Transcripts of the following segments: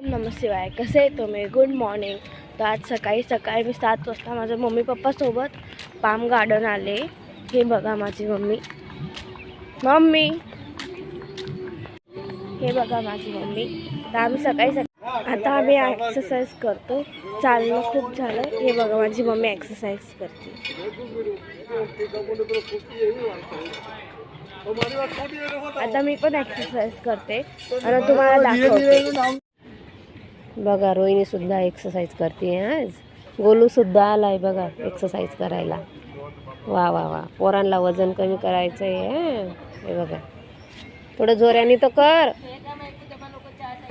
नमस्ते शिवाय, कसे आहे तुम्ही? Good morning. तर आज सकाळी सकाळी मी 7 वाजता माझ्या मम्मी पप्पासोबत पाम गार्डन आले. हे बघा माझी मम्मी. हे बघा माझी मम्मी. तर आम्ही सकाळी आता आम्ही एक्सरसाइज करतो. चालणं खूप झालं. हे बघा माझी मम्मी एक्सरसाइज करते. आता मी पण एक्सरसाइज करते आणि तुम्हाला दाखवते. बघा रोहिणी सुद्धा एक्सरसाइज करते. आज गोलू सुद्धा आलाय बघा एक्सरसाइज करायला. वा वा वा, पोरांना वजन कमी करायचं आहे. हे बघा, थोडं जोराने तर कर.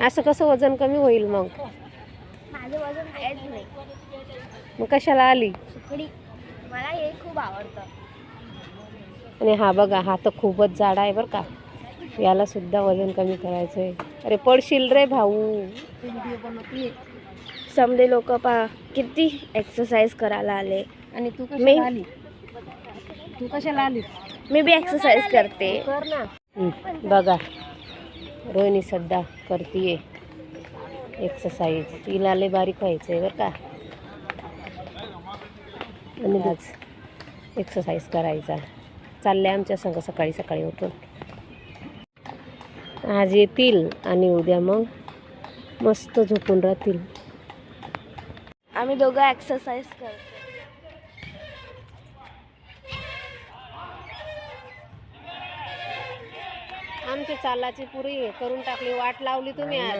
असं कसं वजन कमी होईल? मग माझं वजन आहेच नाही. मग कशाला आली? सुकडी मला हे खूप आवडतं. आणि हा बघा, हा तर खूपच जाड आहे बरं का. याला सुद्धा वजन कमी करायचं आहे. अरे पडशील रे भाऊ. समजे लोक किती एक्सरसाइज करायला आले. आणि तू कशाला आली? मी बी एक्सरसाइज करते. कर ना. बघा रोहिणी सध्या करतीये एक्सरसाइज. तिला लय बारीक व्हायचं आहे बरं का. आणि आज एक्सरसाइज करायचा चालले आमच्या संग सकाळी सकाळी उठून. आज येतील आणि उद्या मग मस्त झोपून राहतील. आम्ही दोघं एक्सरसाइज करतो. आमची चालाची पुरी करून टाकली. वाट लावली तुम्ही आज.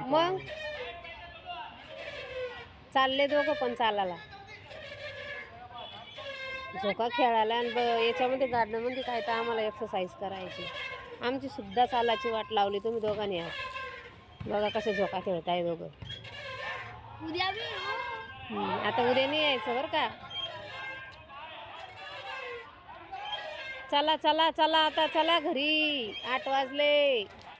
मग चालले दोघं पण चालायला, झोका खेळायला आणि याच्यामध्ये गार्डनमध्ये काय तर आम्हाला एक्सरसाइज करायची. आमची सुद्धा चालाची वाट लावली तुम्ही दोघांनी आज. बघा कसे झोका खेळताय दोघं. आता उद्या नाही यायचं बरं का. चला चला चला, आता चला घरी. 8 वाजले.